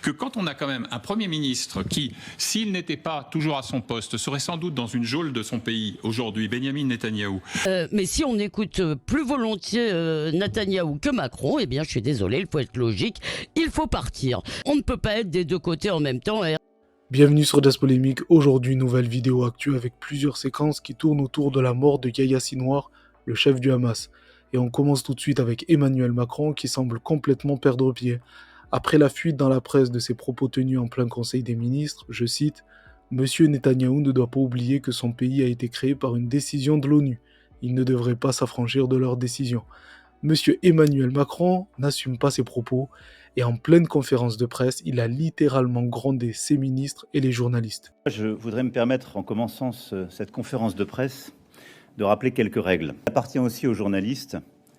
que quand on a quand même un Premier ministre qui, s'il n'était pas toujours à son poste, serait sans doute dans une geôle de son pays aujourd'hui, Benyamin Netanyahou. Mais si on écoute plus volontiers Netanyahou que Macron, eh bien je suis désolé, il faut être logique, il faut partir. On ne peut pas être des deux côtés en même temps. Bienvenue sur Das Polémique, aujourd'hui nouvelle vidéo actu avec plusieurs séquences qui tournent autour de la mort de Yahya Sinwar, le chef du Hamas. Et on commence tout de suite avec Emmanuel Macron qui semble complètement perdre pied. Après la fuite dans la presse de ses propos tenus en plein conseil des ministres, je cite « Monsieur Netanyahou ne doit pas oublier que son pays a été créé par une décision de l'ONU. Il ne devrait pas s'affranchir de leurs décisions. » Monsieur Emmanuel Macron n'assume pas ses propos et en pleine conférence de presse, il a littéralement grondé ses ministres et les journalistes. Je voudrais me permettre, en commençant cette conférence de presse, de rappeler quelques règles. Il appartient aussi aux journalistes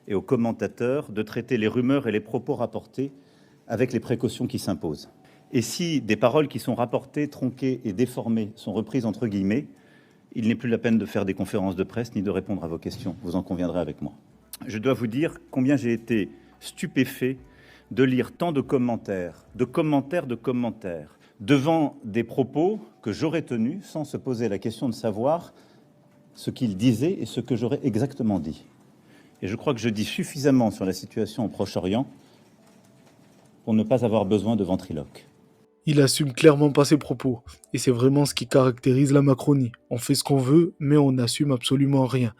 et aux commentateurs de traiter les rumeurs et les propos rapportés avec les précautions qui s'imposent. Et si des paroles qui sont rapportées, tronquées et déformées sont reprises entre guillemets, il n'est plus la peine de faire des conférences de presse ni de répondre à vos questions. Vous en conviendrez avec moi. Je dois vous dire combien j'ai été stupéfait de lire tant de commentaires, devant des propos que j'aurais tenus sans se poser la question de savoir ce qu'ils disaient et ce que j'aurais exactement dit. Et je crois que je dis suffisamment sur la situation au Proche-Orient pour ne pas avoir besoin de ventriloque. Il assume clairement pas ses propos, et c'est vraiment ce qui caractérise la Macronie. On fait ce qu'on veut, mais on n'assume absolument rien.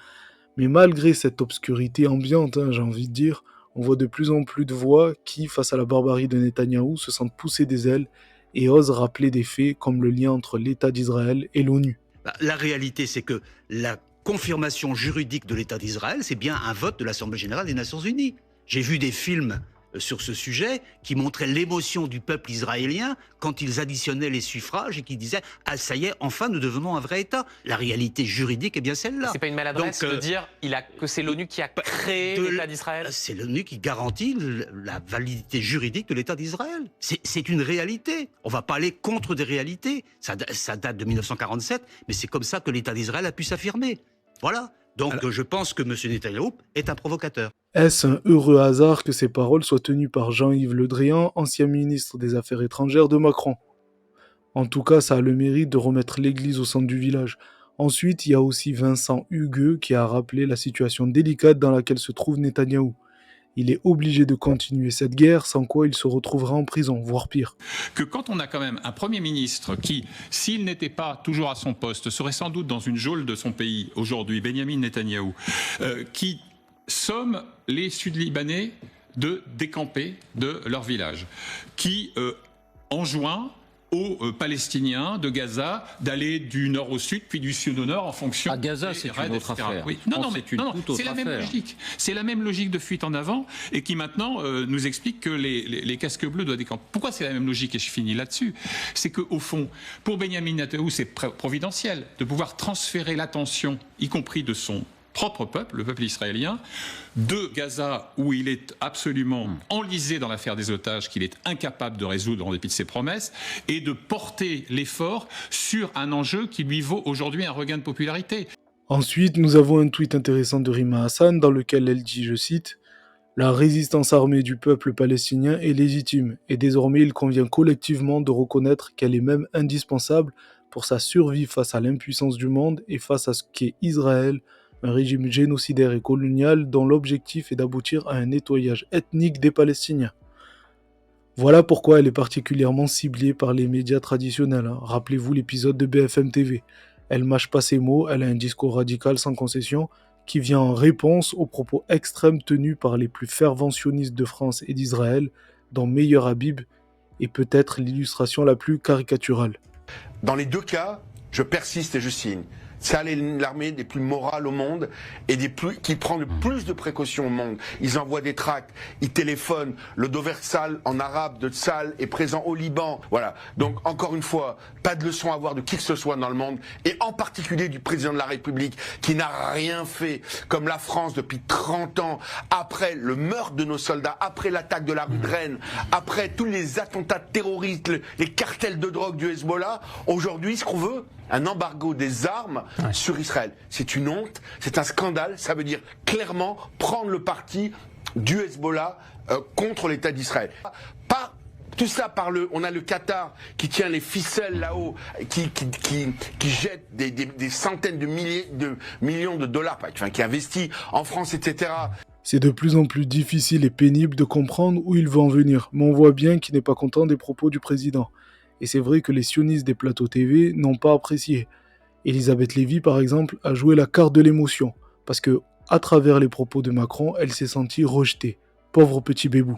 Mais malgré cette obscurité ambiante, j'ai envie de dire, on voit de plus en plus de voix qui, face à la barbarie de Netanyahou, se sentent pousser des ailes et osent rappeler des faits comme le lien entre l'État d'Israël et l'ONU. La réalité, c'est que la confirmation juridique de l'État d'Israël, c'est bien un vote de l'Assemblée générale des Nations unies. J'ai vu des films sur ce sujet qui montraient l'émotion du peuple israélien quand ils additionnaient les suffrages et qui disaient « Ah, ça y est, enfin, nous devenons un vrai État ». La réalité juridique est bien celle-là. C'est pas une maladresse de dire que c'est l'ONU qui a créé l'État d'Israël? C'est l'ONU qui garantit la validité juridique de l'État d'Israël. C'est une réalité. On va pas aller contre des réalités. Ça date de 1947, mais c'est comme ça que l'État d'Israël a pu s'affirmer. Voilà. Donc je pense que M. Netanyahou est un provocateur. Est-ce un heureux hasard que ces paroles soient tenues par Jean-Yves Le Drian, ancien ministre des Affaires étrangères de Macron? En tout cas, ça a le mérite de remettre l'église au centre du village. Ensuite, il y a aussi Vincent Hugueux qui a rappelé la situation délicate dans laquelle se trouve Netanyahou. Il est obligé de continuer cette guerre, sans quoi il se retrouvera en prison, voire pire. Que quand on a quand même un Premier ministre qui, s'il n'était pas toujours à son poste, serait sans doute dans une geôle de son pays aujourd'hui, Benyamin Netanyahou, qui somme les Sud-Libanais de décamper de leur village, qui enjoint aux Palestiniens de Gaza d'aller du nord au sud, puis du sud au nord en fonction... À Gaza, c'est une autre affaire. Oui. Non, c'est la même logique. C'est la même logique de fuite en avant et qui maintenant nous explique que les casques bleus doivent décamper. Pourquoi c'est la même logique? Et je finis là-dessus. C'est qu'au fond, pour Benyamin Netanyahou, c'est providentiel de pouvoir transférer l'attention, y compris de son propre peuple, le peuple israélien, de Gaza, où il est absolument enlisé dans l'affaire des otages, qu'il est incapable de résoudre en dépit de ses promesses, et de porter l'effort sur un enjeu qui lui vaut aujourd'hui un regain de popularité. Ensuite, nous avons un tweet intéressant de Rima Hassan dans lequel elle dit, je cite, « La résistance armée du peuple palestinien est légitime, et désormais il convient collectivement de reconnaître qu'elle est même indispensable pour sa survie face à l'impuissance du monde et face à ce qu'est Israël, un régime génocidaire et colonial dont l'objectif est d'aboutir à un nettoyage ethnique des Palestiniens. » Voilà pourquoi elle est particulièrement ciblée par les médias traditionnels. Rappelez-vous l'épisode de BFM TV. Elle mâche pas ses mots, elle a un discours radical sans concession qui vient en réponse aux propos extrêmes tenus par les plus fervents sionistes de France et d'Israël, dont Meir Habib est peut-être l'illustration la plus caricaturale. Dans les deux cas, je persiste et je signe. C'est l'armée des plus morales au monde et qui prend le plus de précautions au monde. Ils envoient des tracts, ils téléphonent. Le Doversal en arabe de Tzal est présent au Liban. Voilà. Donc encore une fois, pas de leçon à avoir de qui que ce soit dans le monde et en particulier du président de la République qui n'a rien fait comme la France depuis 30 ans après le meurtre de nos soldats, après l'attaque de la rue de Rennes, après tous les attentats terroristes, les cartels de drogue du Hezbollah. Aujourd'hui, ce qu'on veut, un embargo des armes sur Israël. C'est une honte, c'est un scandale, ça veut dire clairement prendre le parti du Hezbollah contre l'État d'Israël. Pas Tout ça on a le Qatar qui tient les ficelles là-haut, qui jette des centaines de millions de dollars, enfin, qui investit en France, etc. C'est de plus en plus difficile et pénible de comprendre où il veut en venir, mais on voit bien qu'il n'est pas content des propos du président. Et c'est vrai que les sionistes des plateaux TV n'ont pas apprécié. Elisabeth Lévy, par exemple, a joué la carte de l'émotion, parce que, à travers les propos de Macron, elle s'est sentie rejetée. Pauvre petit bébou.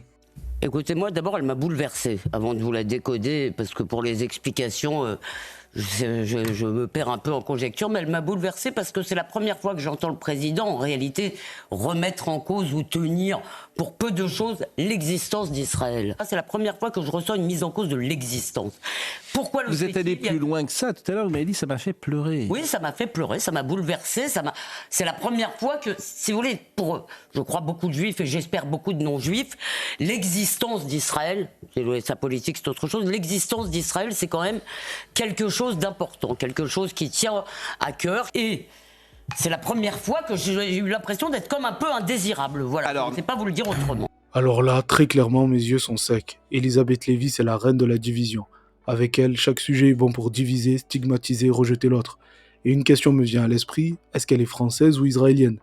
Écoutez, moi, d'abord, elle m'a bouleversé avant de vous la décoder, parce que pour les explications, je me perds un peu en conjecture, mais elle m'a bouleversé parce que c'est la première fois que j'entends le président, en réalité, remettre en cause ou tenir, pour peu de choses, l'existence d'Israël. C'est la première fois que je ressens une mise en cause de l'existence. Pourquoi le Vous êtes allé plus loin que ça. Tout à l'heure, vous m'avez dit, ça m'a fait pleurer. Oui, ça m'a fait pleurer, ça m'a bouleversé. C'est la première fois que, si vous voulez, pour, je crois, beaucoup de juifs et j'espère beaucoup de non-juifs, l'existence d'Israël, sa politique c'est autre chose, l'existence d'Israël c'est quand même quelque chose d'important, quelque chose qui tient à cœur. Et c'est la première fois que j'ai eu l'impression d'être comme un peu indésirable. Voilà, alors, je ne sais pas vous le dire autrement. Alors là, très clairement, mes yeux sont secs. Elisabeth Lévy, c'est la reine de la division. Avec elle, chaque sujet est bon pour diviser, stigmatiser, rejeter l'autre. Et une question me vient à l'esprit, est-ce qu'elle est française ou israélienne ?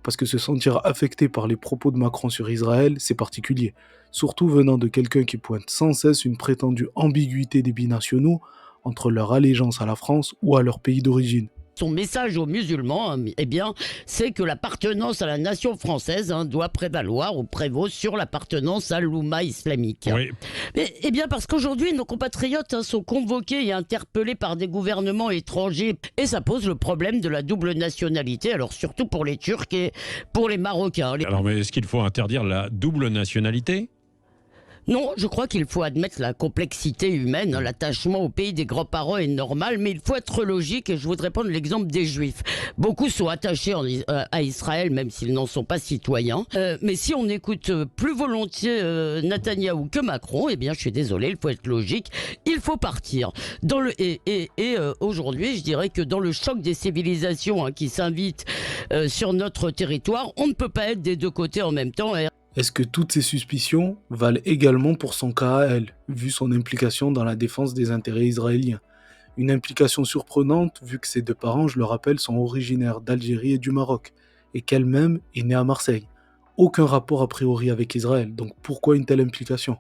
Parce que se sentir affecté par les propos de Macron sur Israël, c'est particulier. Surtout venant de quelqu'un qui pointe sans cesse une prétendue ambiguïté des binationaux entre leur allégeance à la France ou à leur pays d'origine. Son message aux musulmans, eh bien, c'est que l'appartenance à la nation française doit prévaloir ou prévaut sur l'appartenance à l'Oumma islamique. Oui. Mais, eh bien, parce qu'aujourd'hui, nos compatriotes sont convoqués et interpellés par des gouvernements étrangers. Et ça pose le problème de la double nationalité, alors surtout pour les Turcs et pour les Marocains. Alors, mais est-ce qu'il faut interdire la double nationalité ? Non, je crois qu'il faut admettre la complexité humaine. L'attachement au pays des grands-parents est normal, mais il faut être logique et je voudrais prendre l'exemple des Juifs. Beaucoup sont attachés à Israël, même s'ils n'en sont pas citoyens. Mais si on écoute plus volontiers Netanyahou que Macron, eh bien, je suis désolé, il faut être logique, il faut partir. Aujourd'hui, je dirais que dans le choc des civilisations qui s'invitent sur notre territoire, on ne peut pas être des deux côtés en même temps. Est-ce que toutes ces suspicions valent également pour son cas à elle, vu son implication dans la défense des intérêts israéliens ? Une implication surprenante, vu que ses deux parents, je le rappelle, sont originaires d'Algérie et du Maroc, et qu'elle-même est née à Marseille. Aucun rapport a priori avec Israël, donc pourquoi une telle implication ?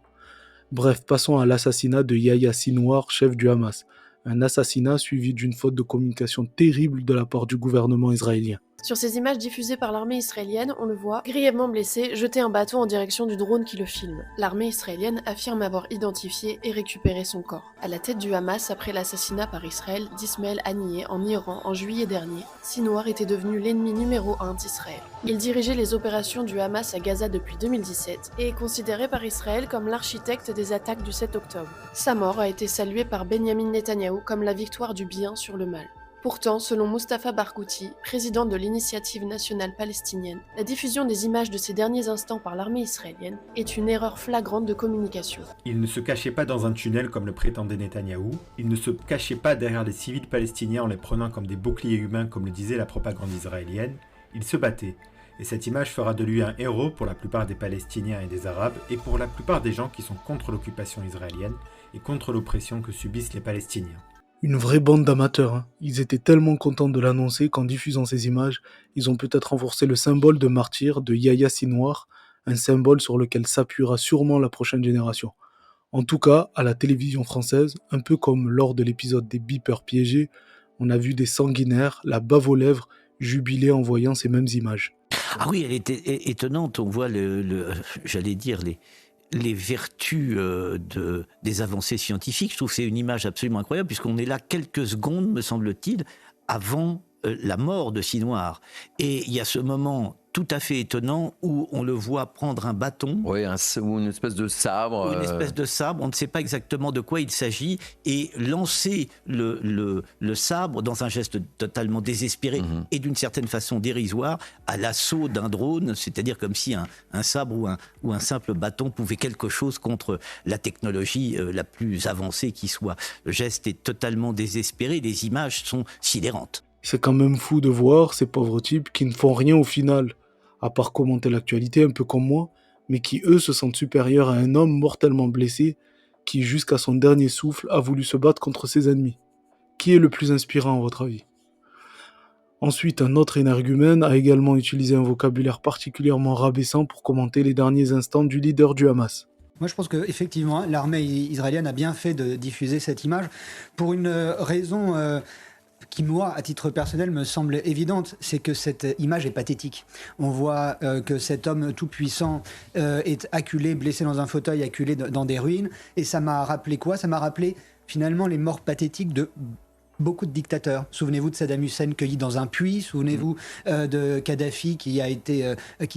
Bref, passons à l'assassinat de Yahya Sinwar, chef du Hamas. Un assassinat suivi d'une faute de communication terrible de la part du gouvernement israélien. Sur ces images diffusées par l'armée israélienne, on le voit, grièvement blessé, jeter un bâton en direction du drone qui le filme. L'armée israélienne affirme avoir identifié et récupéré son corps. À la tête du Hamas après l'assassinat par Israël d'Ismaël Haniyeh en Iran en juillet dernier, Sinwar était devenu l'ennemi numéro 1 d'Israël. Il dirigeait les opérations du Hamas à Gaza depuis 2017 et est considéré par Israël comme l'architecte des attaques du 7 octobre. Sa mort a été saluée par Benyamin Netanyahou comme la victoire du bien sur le mal. Pourtant, selon Mustafa Barghouti, président de l'Initiative nationale palestinienne, la diffusion des images de ces derniers instants par l'armée israélienne est une erreur flagrante de communication. Il ne se cachait pas dans un tunnel comme le prétendait Netanyahou, il ne se cachait pas derrière les civils palestiniens en les prenant comme des boucliers humains comme le disait la propagande israélienne, il se battait. Et cette image fera de lui un héros pour la plupart des Palestiniens et des Arabes et pour la plupart des gens qui sont contre l'occupation israélienne et contre l'oppression que subissent les Palestiniens. Une vraie bande d'amateurs. Ils étaient tellement contents de l'annoncer qu'en diffusant ces images, ils ont peut-être renforcé le symbole de martyr de Yahya Sinwar, un symbole sur lequel s'appuiera sûrement la prochaine génération. En tout cas, à la télévision française, un peu comme lors de l'épisode des beepers piégés, on a vu des sanguinaires, la bave aux lèvres, jubiler en voyant ces mêmes images. Ah oui, elle était étonnante, on voit j'allais dire les vertus des avancées scientifiques. Je trouve que c'est une image absolument incroyable, puisqu'on est là quelques secondes, me semble-t-il, avant la mort de Sinwar. Et il y a ce moment tout à fait étonnant où on le voit prendre un bâton. Oui, ou une espèce de sabre. Une espèce de sabre, on ne sait pas exactement de quoi il s'agit, et lancer le sabre dans un geste totalement désespéré et d'une certaine façon dérisoire à l'assaut d'un drone, c'est-à-dire comme si un sabre ou un simple bâton pouvait quelque chose contre la technologie la plus avancée qui soit. Le geste est totalement désespéré, les images sont sidérantes. C'est quand même fou de voir ces pauvres types qui ne font rien au final, à part commenter l'actualité un peu comme moi, mais qui eux se sentent supérieurs à un homme mortellement blessé, qui, jusqu'à son dernier souffle, a voulu se battre contre ses ennemis. Qui est le plus inspirant à votre avis ? Ensuite, un autre énergumène a également utilisé un vocabulaire particulièrement rabaissant pour commenter les derniers instants du leader du Hamas. Moi, je pense qu'effectivement, l'armée israélienne a bien fait de diffuser cette image pour une raison qui, moi, à titre personnel, me semble évidente, c'est que cette image est pathétique. On voit que cet homme tout-puissant est acculé, blessé dans un fauteuil, acculé dans des ruines. Et ça m'a rappelé quoi ? Ça m'a rappelé finalement les morts pathétiques de beaucoup de dictateurs. Souvenez-vous de Saddam Hussein cueilli dans un puits. Souvenez-vous de Kadhafi qui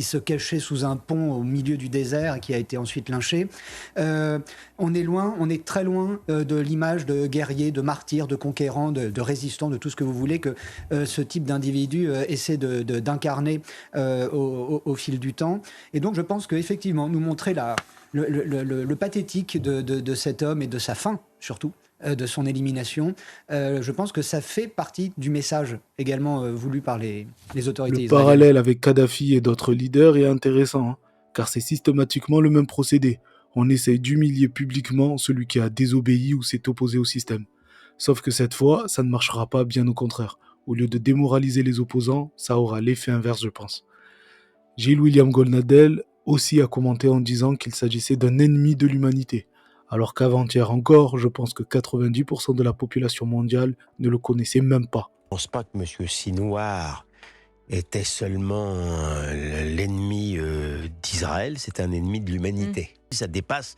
se cachait sous un pont au milieu du désert et qui a été ensuite lynché. On est très loin de l'image de guerrier, de martyr, de conquérant, de résistant, de tout ce que vous voulez que ce type d'individu essaie d'incarner au fil du temps. Et donc je pense qu'effectivement, nous montrer le pathétique de cet homme et de sa fin, surtout, de son élimination, je pense que ça fait partie du message également voulu par les autorités israéliennes. Le parallèle avec Kadhafi et d'autres leaders est intéressant, hein, car c'est systématiquement le même procédé. On essaye d'humilier publiquement celui qui a désobéi ou s'est opposé au système. Sauf que cette fois, ça ne marchera pas, bien au contraire. Au lieu de démoraliser les opposants, ça aura l'effet inverse, je pense. Gilles William Goldnadel aussi a commenté en disant qu'il s'agissait d'un ennemi de l'humanité. Alors qu'avant-hier encore, je pense que 90% de la population mondiale ne le connaissait même pas. Je ne pense pas que M. Sinouar était seulement l'ennemi d'Israël, c'est un ennemi de l'humanité. Ça dépasse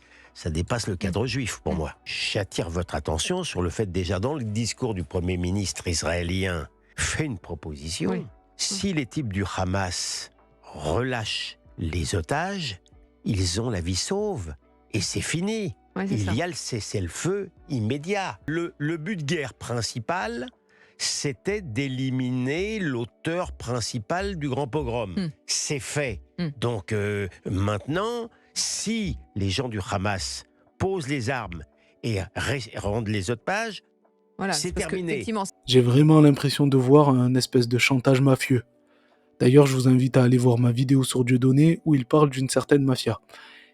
le cadre juif pour moi. J'attire votre attention sur le fait déjà dans le discours du Premier ministre israélien fait une proposition. Oui. Si les types du Hamas relâchent les otages, ils ont la vie sauve et c'est fini. Ouais, il y a le cessez-le-feu immédiat. Le but de guerre principal, c'était d'éliminer l'auteur principal du grand pogrom. C'est fait. Donc maintenant, si les gens du Hamas posent les armes et rendent les otages, voilà, c'est terminé. J'ai vraiment l'impression de voir un espèce de chantage mafieux. D'ailleurs, je vous invite à aller voir ma vidéo sur Dieudonné où il parle d'une certaine mafia.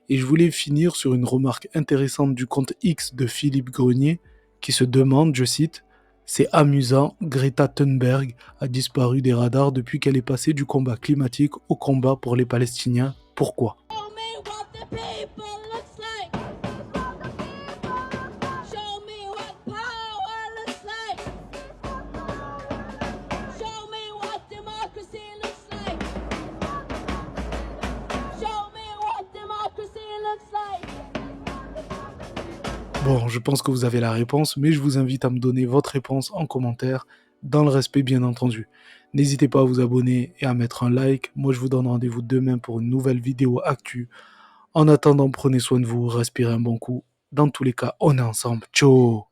Et je voulais finir sur une remarque intéressante du compte X de Philippe Grenier qui se demande, je cite, « C'est amusant, Greta Thunberg a disparu des radars depuis qu'elle est passée du combat climatique au combat pour les Palestiniens. Pourquoi ?» Bon, je pense que vous avez la réponse, mais je vous invite à me donner votre réponse en commentaire, dans le respect bien entendu. N'hésitez pas à vous abonner et à mettre un like. Moi, je vous donne rendez-vous demain pour une nouvelle vidéo actu. En attendant, prenez soin de vous, respirez un bon coup. Dans tous les cas, on est ensemble. Ciao!